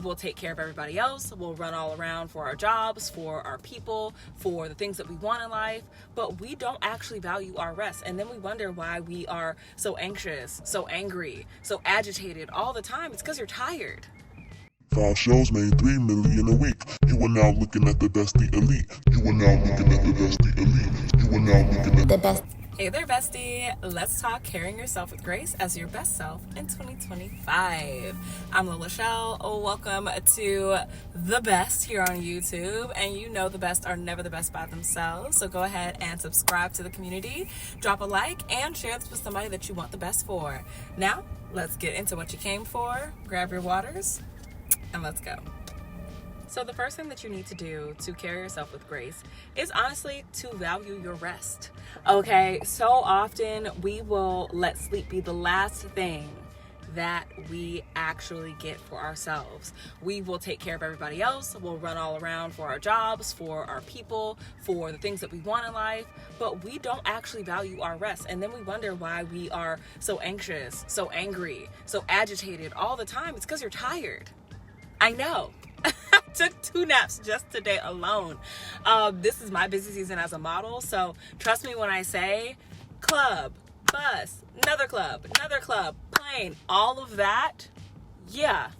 We'll take care of everybody else. We'll run all around for our jobs, for our people, for the things that we want in life, but we don't actually value our rest. And then we wonder why we are so anxious, so angry, so agitated all the time. It's because you're tired. 5 shows made 3 million a week. You are now looking at the bestie elite. You are now looking at the bestie elite. You are now looking at the best. Hey there, bestie. Let's talk carrying yourself with grace as your best self in 2025. I'm Lola Shell. Welcome to The Best here on YouTube. And you know the best are never the best by themselves. So go ahead and subscribe to the community, drop a like, and share this with somebody that you want the best for. Now, let's get into what you came for. Grab your waters, and let's go. So the first thing that you need to do to carry yourself with grace is honestly to value your rest. Okay, so often we will let sleep be the last thing that we actually get for ourselves. We will take care of everybody else. We'll run all around for our jobs, for our people, for the things that we want in life, but we don't actually value our rest. And then we wonder why we are so anxious, so angry, so agitated all the time. It's because you're tired. I know. I took 2 naps just today alone. This is my busy season as a model, so trust me when I say club, bus, another club, plane, all of that. Yeah,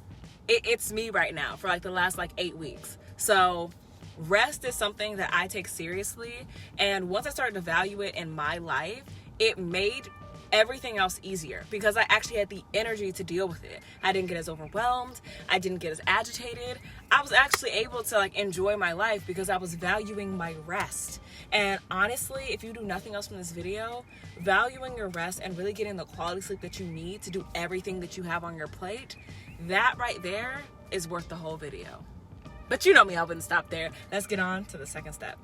it's me right now for like the last 8 weeks. So rest is something that I take seriously, and once I started to value it in my life, it made everything else easier because I actually had the energy to deal with it. I didn't get as overwhelmed. I didn't get as agitated. I was actually able to enjoy my life because I was valuing my rest. And honestly, if you do nothing else from this video, valuing your rest and really getting the quality sleep that you need to do everything that you have on your plate, that right there is worth the whole video. But you know me, I wouldn't stop there. Let's get on to the second step.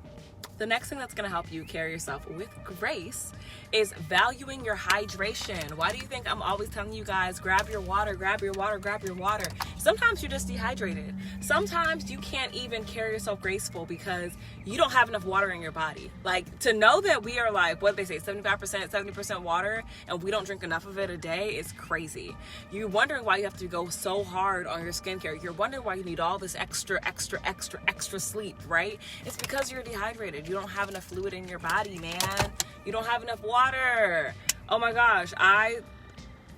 The next thing that's going to help you carry yourself with grace is valuing your hydration. Why do you think I'm always telling you guys, grab your water, grab your water, grab your water? Sometimes you're just dehydrated. Sometimes you can't even carry yourself graceful because you don't have enough water in your body. To know that we are what they say, 75%, 70% water, and we don't drink enough of it a day is crazy. You're wondering why you have to go so hard on your skincare. You're wondering why you need all this extra sleep, right? It's because you're dehydrated. You don't have enough fluid in your body, man. You don't have enough water. Oh my gosh,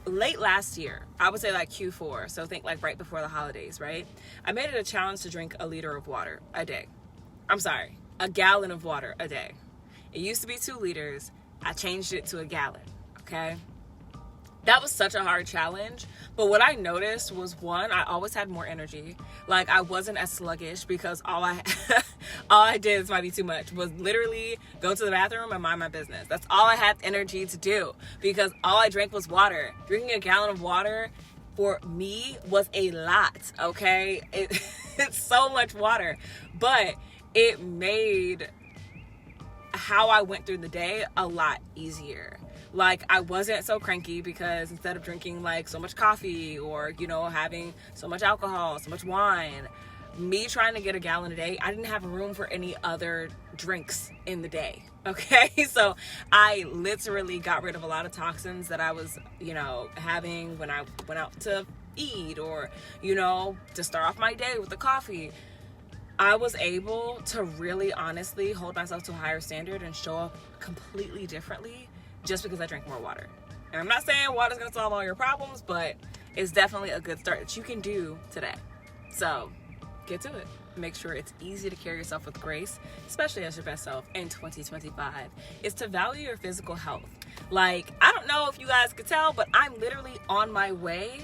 late last year, I would say Q4, so think right before the holidays, right? I made it a challenge to drink a liter of water a day. I'm sorry, a gallon of water a day. It used to be 2 liters. I changed it to a gallon, okay? That was such a hard challenge, but what I noticed was, one, I always had more energy. I wasn't as sluggish because all I did, this might be too much, was literally go to the bathroom and mind my business. That's all I had energy to do because all I drank was water. Drinking a gallon of water for me was a lot, okay? It's so much water, but it made how I went through the day a lot easier. I wasn't so cranky because instead of drinking so much coffee or, having so much alcohol, so much wine, me trying to get a gallon a day, I didn't have room for any other drinks in the day. Okay. So I literally got rid of a lot of toxins that I was, having when I went out to eat or, to start off my day with the coffee. I was able to really honestly hold myself to a higher standard and show up completely differently just because I drank more water. And I'm not saying water's going to solve all your problems, but it's definitely a good start that you can do today. So get to it. Make sure it's easy to carry yourself with grace, especially as your best self in 2025, is to value your physical health. I don't know if you guys could tell, but I'm literally on my way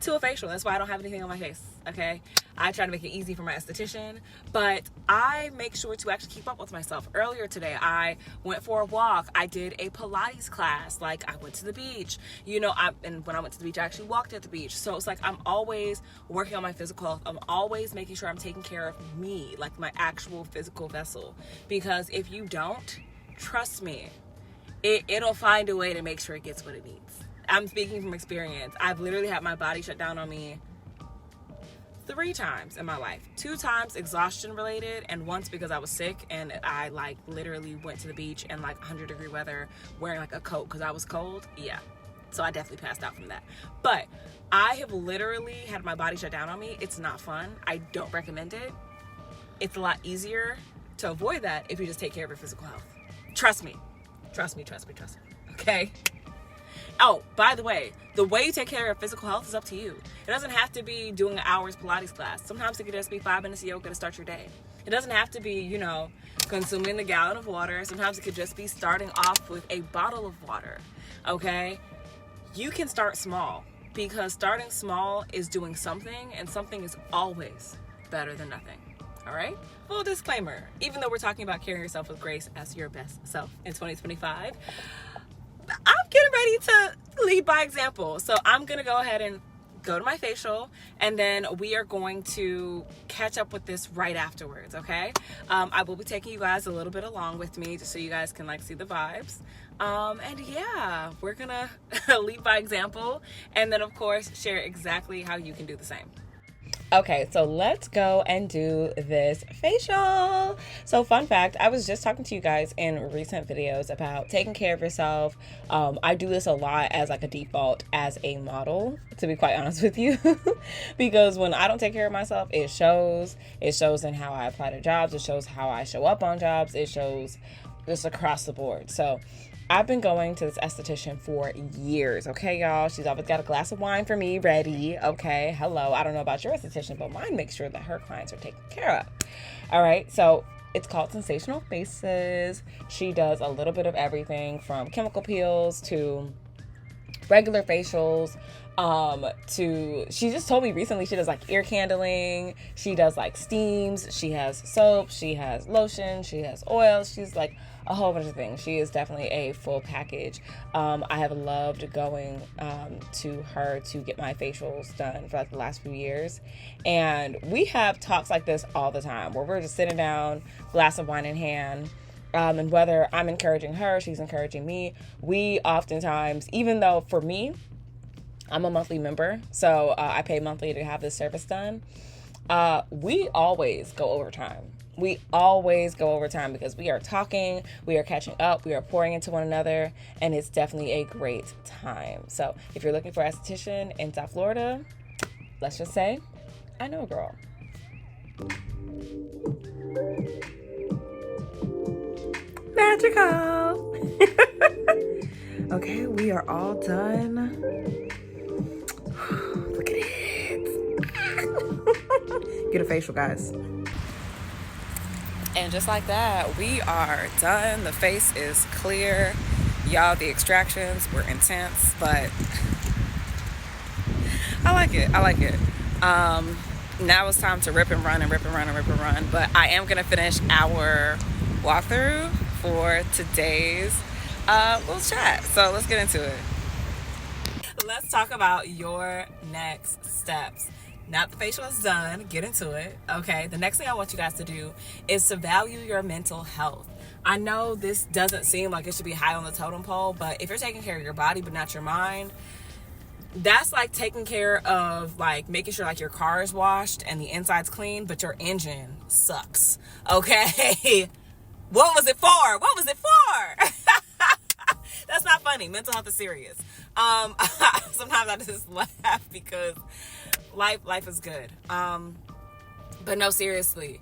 to a facial. That's why I don't have anything on my face, okay? I try to make it easy for my esthetician, but I make sure to actually keep up with myself. Earlier today, I went for a walk. I did a Pilates class. I went to the beach. And when I went to the beach, I actually walked at the beach. So it's I'm always working on my physical health. I'm always making sure I'm taking care of me, my actual physical vessel. Because if you don't, trust me, it'll find a way to make sure it gets what it needs. I'm speaking from experience. I've literally had my body shut down on me 3 times in my life. 2 times exhaustion related, and once because I was sick and I literally went to the beach in 100-degree weather wearing a coat because I was cold. Yeah. So I definitely passed out from that. But I have literally had my body shut down on me. It's not fun. I don't recommend it. It's a lot easier to avoid that if you just take care of your physical health. Trust me. Trust me. Okay? Oh, by the way you take care of physical health is up to you. It doesn't have to be doing an hour's Pilates class. Sometimes it could just be 5 minutes of yoga to start your day. It doesn't have to be, consuming the gallon of water. Sometimes it could just be starting off with a bottle of water, okay? You can start small, because starting small is doing something, and something is always better than nothing, all right? Full disclaimer, even though we're talking about carrying yourself with grace as your best self in 2025, I'm getting ready to lead by example. So I'm going to go ahead and go to my facial, and then we are going to catch up with this right afterwards, okay? I will be taking you guys a little bit along with me just so you guys can see the vibes. And yeah, we're gonna lead by example, and then of course share exactly how you can do the same. Okay, so let's go and do this facial. So fun fact, I was just talking to you guys in recent videos about taking care of yourself. I do this a lot as a default as a model, to be quite honest with you, because when I don't take care of myself, it shows in how I apply to jobs. It shows how I show up on jobs. It shows just across the board. So I've been going to this esthetician for years, okay, y'all? She's always got a glass of wine for me ready, okay? Hello, I don't know about your esthetician, but mine makes sure that her clients are taken care of. All right, so it's called Sensational Faces. She does a little bit of everything from chemical peels to regular facials, she just told me recently she does ear candling, she does steams, she has soap, she has lotion, she has oil, she's a whole bunch of things. She is definitely a full package. I have loved going to her to get my facials done for the last few years, and we have talks like this all the time where we're just sitting down, glass of wine in hand. And whether I'm encouraging her, she's encouraging me, we oftentimes, even though for me, I'm a monthly member, so I pay monthly to have this service done, we always go overtime. We always go overtime because we are talking, we are catching up, we are pouring into one another, and it's definitely a great time. So if you're looking for an esthetician in South Florida, let's just say, I know a girl. Magical. Okay, we are all done. Look at it. Get a facial, guys. And just like that, we are done. The face is clear. Y'all, the extractions were intense, but I like it. Now it's time to rip and run. But I am going to finish our walkthrough for today's little chat. So let's get into it. Let's talk about your next steps. Now the facial is done, get into it, okay? The next thing I want you guys to do is to value your mental health. I know this doesn't seem like it should be high on the totem pole, but if you're taking care of your body but not your mind, that's taking care of making sure your car is washed and the inside's clean, but your engine sucks, okay? What was it for? That's not funny. Mental health is serious. Sometimes I just laugh because life is good. But no, seriously,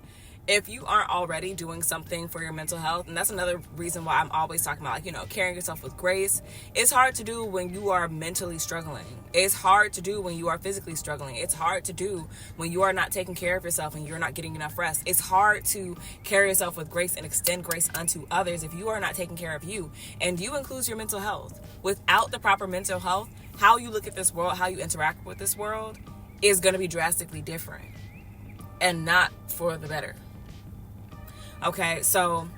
if you aren't already doing something for your mental health, and that's another reason why I'm always talking about carrying yourself with grace. It's hard to do when you are mentally struggling. It's hard to do when you are physically struggling. It's hard to do when you are not taking care of yourself and you're not getting enough rest. It's hard to carry yourself with grace and extend grace unto others if you are not taking care of you. And you includes your mental health. Without the proper mental health, how you look at this world, how you interact with this world is going to be drastically different and not for the better. Okay, so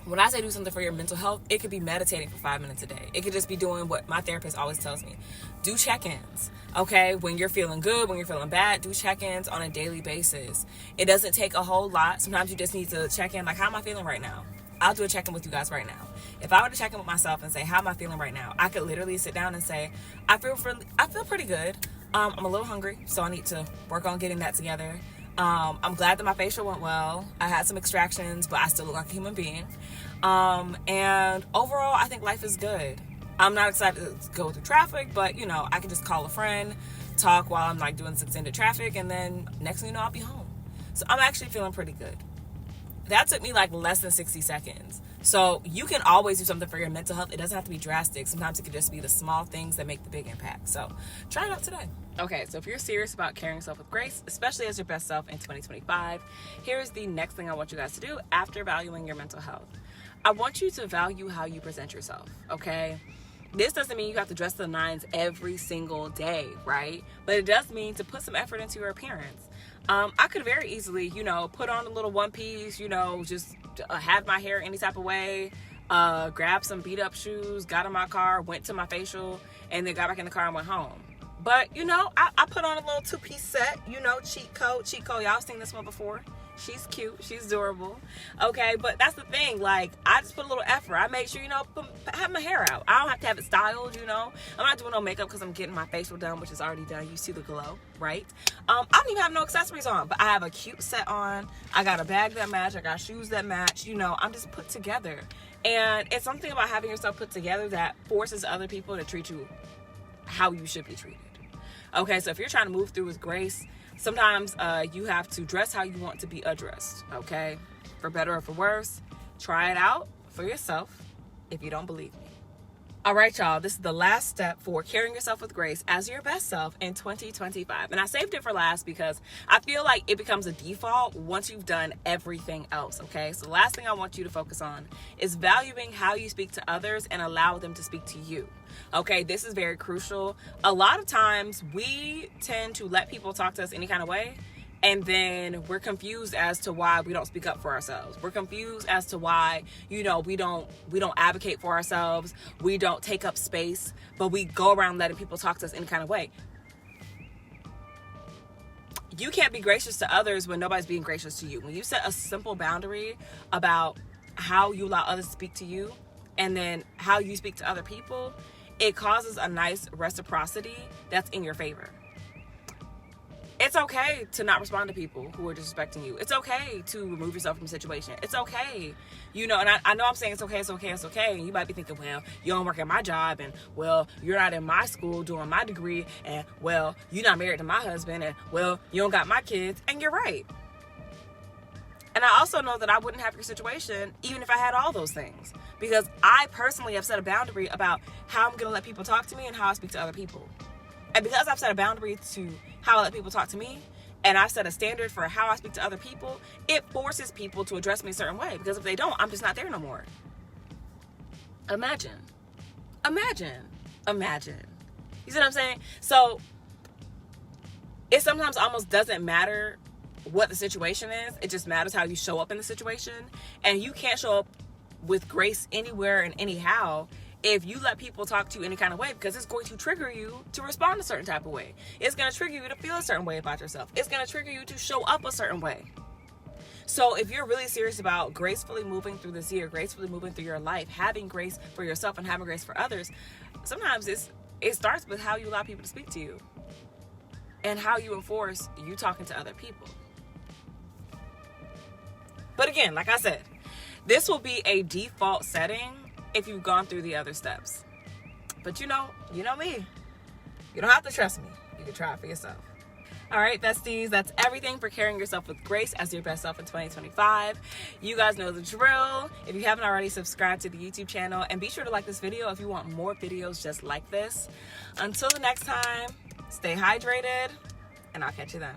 when I say do something for your mental health, it could be meditating for 5 minutes a day. It could just be doing what my therapist always tells me. Do check-ins, okay? When you're feeling good, when you're feeling bad, do check-ins on a daily basis. It doesn't take a whole lot. Sometimes you just need to check in, how am I feeling right now? I'll do a check-in with you guys right now. If I were to check in with myself and say, how am I feeling right now? I could literally sit down and say, I feel pretty good. I'm a little hungry, so I need to work on getting that together. I'm glad that my facial went well. I had some extractions, but I still look like a human being. And overall, I think life is good. I'm not excited to go through traffic, but you know, I can just call a friend, talk while I'm like doing this extended traffic, and then next thing you know, I'll be home. So I'm actually feeling pretty good. That took me like less than 60 seconds. So you can always do something for your mental health. It doesn't have to be drastic. Sometimes it can just be the small things that make the big impact. So try it out today. Okay, so if you're serious about carrying yourself with grace, especially as your best self in 2025, here's the next thing I want you guys to do after valuing your mental health. I want you to value how you present yourself, okay? This doesn't mean you have to dress to the nines every single day, right? But it does mean to put some effort into your appearance. I could very easily, put on a little one piece, just have my hair any type of way, grab some beat up shoes, got in my car, went to my facial, and then got back in the car and went home. But, I put on a little 2-piece set, cheat code. Y'all seen this one before. She's cute. She's adorable. Okay, but that's the thing. Like, I just put a little effort. I make sure, have my hair out. I don't have to have it styled, I'm not doing no makeup because I'm getting my facial done, which is already done. You see the glow, right? I don't even have no accessories on, but I have a cute set on. I got a bag that match. I got shoes that match. I'm just put together. And it's something about having yourself put together that forces other people to treat you how you should be treated. Okay, so if you're trying to move through with grace, sometimes you have to dress how you want to be addressed, okay? For better or for worse, try it out for yourself if you don't believe me. All right, y'all, this is the last step for carrying yourself with grace as your best self in 2025. And I saved it for last because I feel like it becomes a default once you've done everything else, okay? So the last thing I want you to focus on is valuing how you speak to others and allow them to speak to you. Okay, this is very crucial. A lot of times we tend to let people talk to us any kind of way, and then we're confused as to why we don't speak up for ourselves. We're confused as to why, we don't advocate for ourselves. We don't take up space, but we go around letting people talk to us any kind of way. You can't be gracious to others when nobody's being gracious to you. When you set a simple boundary about how you allow others to speak to you and then how you speak to other people, it causes a nice reciprocity that's in your favor. It's okay to not respond to people who are disrespecting you. It's okay to remove yourself from a situation. It's okay. And I know I'm saying it's okay. And you might be thinking, well, you don't work at my job, and well, you're not in my school doing my degree, and well, you're not married to my husband, and well, you don't got my kids. And you're right. And I also know that I wouldn't have your situation even if I had all those things, because I personally have set a boundary about how I'm going to let people talk to me and how I speak to other people. And because I've set a boundary to how I let people talk to me, and I've set a standard for how I speak to other people, it forces people to address me a certain way, because if they don't, I'm just not there no more. Imagine. You see what I'm saying? So it sometimes almost doesn't matter what the situation is. It just matters how you show up in the situation. And you can't show up with grace anywhere and anyhow if you let people talk to you any kind of way, because it's going to trigger you to respond a certain type of way. It's going to trigger you to feel a certain way about yourself. It's going to trigger you to show up a certain way. So if you're really serious about gracefully moving through this year, gracefully moving through your life, having grace for yourself and having grace for others, sometimes it starts with how you allow people to speak to you and how you enforce you talking to other people. But again, like I said, this will be a default setting if you've gone through the other steps. But you know me. You don't have to trust me. You can try it for yourself. All right, besties, that's everything for carrying yourself with grace as your best self in 2025. You guys know the drill. If you haven't already, subscribe to the YouTube channel, and be sure to like this video if you want more videos just like this. Until the next time, stay hydrated, and I'll catch you then.